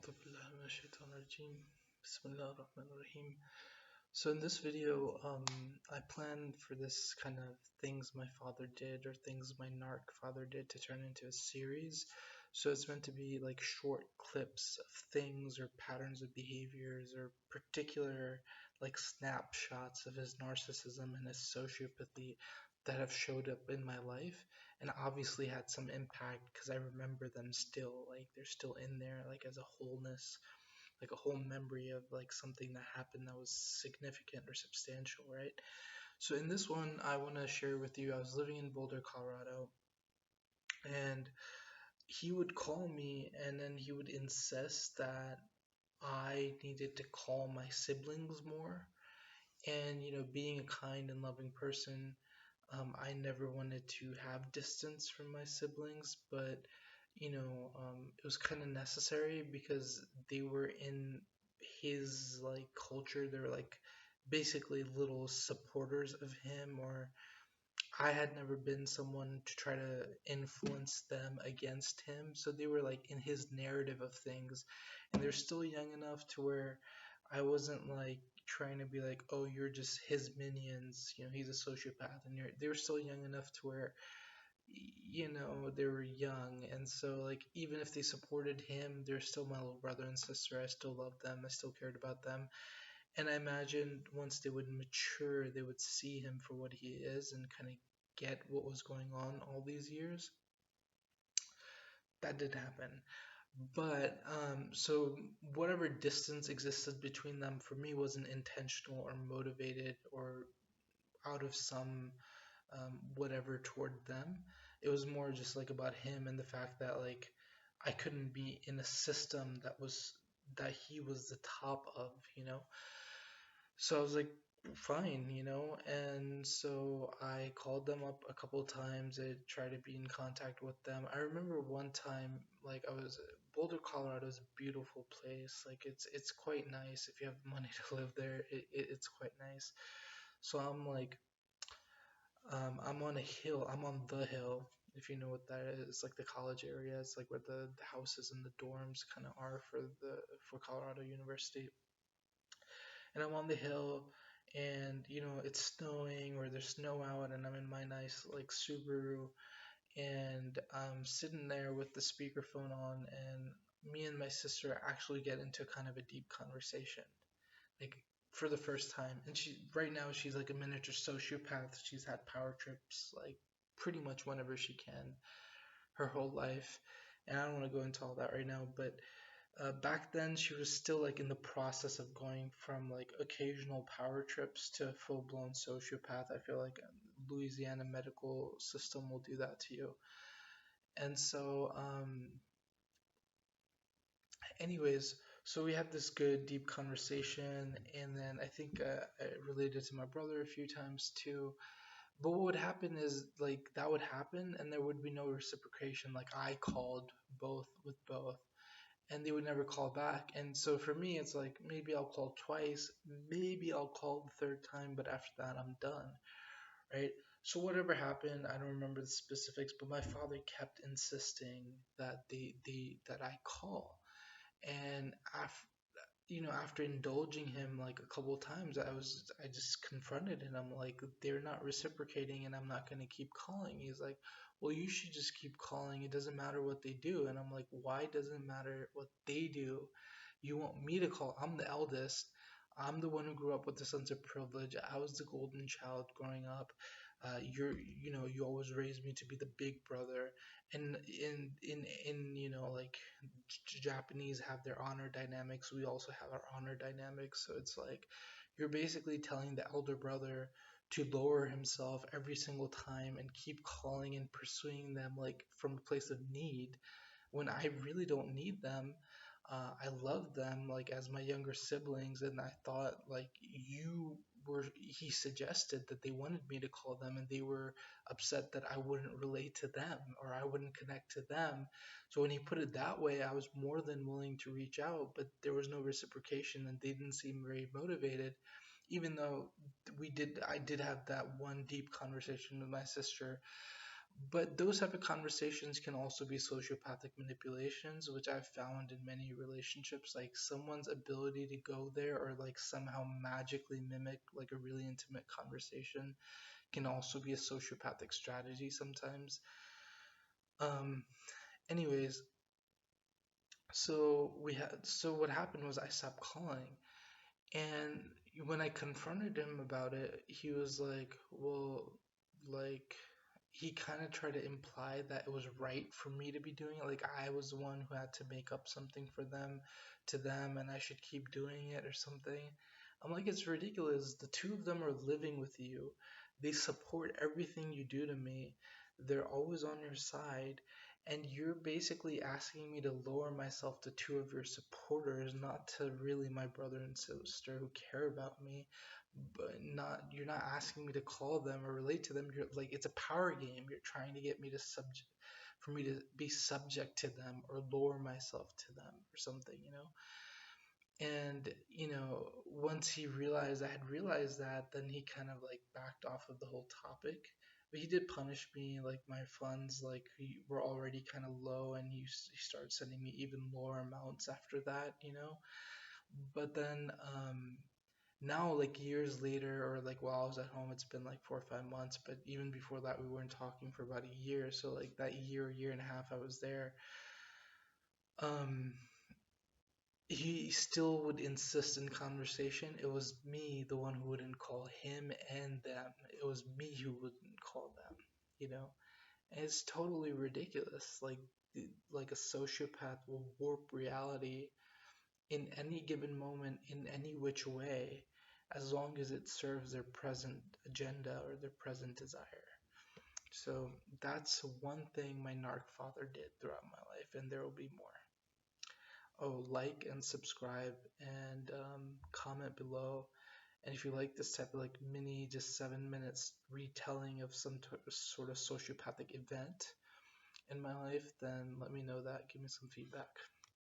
أعوذ بالله من الشيطان الرجيم. بسم الله الرحمن الرحيم. So in this video, I plan for this kind of things my father did or things my Narc father did to turn into a series. So it's meant to be like short clips of things or patterns of behaviors or particular like snapshots of his narcissism and his sociopathy that have showed up in my life and obviously had some impact because I remember them still, like they're still in there, like as a wholeness, like a whole memory of like something that happened that was significant or substantial, right? So in this one, I want to share with you, I was living in Boulder, Colorado, and he would call me and then he would insist that I needed to call my siblings more. And, being a kind and loving person, I never wanted to have distance from my siblings, but it was kind of necessary because they were in his like culture. They were like basically little supporters of him, or I had never been someone to try to influence them against him. So they were like in his narrative of things, and they're still young enough to where I wasn't like trying to be like, oh, you're just his minions. He's a sociopath, and they were still young enough to where they were young, and so like even if they supported him, they're still my little brother and sister. I still loved them. I still cared about them. And I imagined once they would mature, they would see him for what he is and kind of get what was going on all these years. That did happen. But so whatever distance existed between them for me wasn't intentional or motivated or out of some whatever toward them. It was more just like about him and the fact that like I couldn't be in a system that he was the top of. So I was like, fine, and so I called them up a couple times. I tried to be in contact with them. I remember one time, like Boulder, Colorado is a beautiful place. Like it's quite nice if you have money to live there. It's quite nice. So I'm like, I'm on a hill. I'm on the hill, if you know what that is. It's like the college area. It's like where the houses and the dorms kind of are for Colorado University. And I'm on the hill, and it's snowing or there's snow out, and I'm in my nice like Subaru, and I'm sitting there with the speakerphone on, and me and my sister actually get into kind of a deep conversation, like for the first time. And she right now she's like a miniature sociopath. She's had power trips like pretty much whenever she can her whole life. And I don't want to go into all that right now, but back then she was still like in the process of going from like occasional power trips to full blown sociopath. I feel like Louisiana medical system will do that to you. And so anyways, so we had this good deep conversation, and then I think I related to my brother a few times too. But what would happen is like that would happen and there would be no reciprocation. Like I called both with both and they would never call back. And so for me, it's like maybe I'll call twice, maybe I'll call the third time, but after that, I'm done, right? So whatever happened, I don't remember the specifics, but my father kept insisting that that I call. And after indulging him like a couple of times, I just confronted him. I'm like, they're not reciprocating, and I'm not gonna keep calling. He's like, well, you should just keep calling. It doesn't matter what they do. And I'm like, why doesn't it matter what they do? You want me to call? I'm the eldest. I'm the one who grew up with the sense of privilege. I was the golden child growing up. You always raised me to be the big brother. And like Japanese have their honor dynamics, we also have our honor dynamics. So it's like you're basically telling the elder brother to lower himself every single time and keep calling and pursuing them like from a place of need when I really don't need them. I love them like as my younger siblings, and I thought like he suggested that they wanted me to call them and they were upset that I wouldn't relate to them or I wouldn't connect to them. So when he put it that way, I was more than willing to reach out, but there was no reciprocation and they didn't seem very motivated, even though I did have that one deep conversation with my sister But those type of conversations can also be sociopathic manipulations, which I've found in many relationships. Like someone's ability to go there or like somehow magically mimic like a really intimate conversation can also be a sociopathic strategy sometimes. Um, anyways, so what happened was I stopped calling. And when I confronted him about it, he was like, well, like, he kind of tried to imply that it was right for me to be doing it. Like, I was the one who had to make up something for them, to them, and I should keep doing it or something. I'm like, it's ridiculous. The two of them are living with you, they support everything you do to me, they're always on your side. And you're basically asking me to lower myself to two of your supporters, not to really my brother and sister who care about me. But not you're not asking me to call them or relate to them. You're like it's a power game. You're trying to get me to subject for me to be subject to them or lower myself to them or something, you know? And once he realized I had realized that, then he kind of like backed off of the whole topic. But he did punish me. Like my funds, like were already kind of low, and he started sending me even lower amounts after that. But then now, like years later, or like while I was at home, it's been like 4 or 5 months. But even before that, we weren't talking for about a year. So like that year and a half I was there. Um, he still would insist in conversation. It was me, the one who wouldn't call him and them. It was me who wouldn't call them, you know? And it's totally ridiculous. Like a sociopath will warp reality in any given moment, in any which way, as long as it serves their present agenda or their present desire. So that's one thing my narc father did throughout my life, and there will be more. Oh, like and subscribe and comment below. And if you like this type of like mini, just 7 minutes retelling of some sort of sociopathic event in my life, then let me know that. Give me some feedback.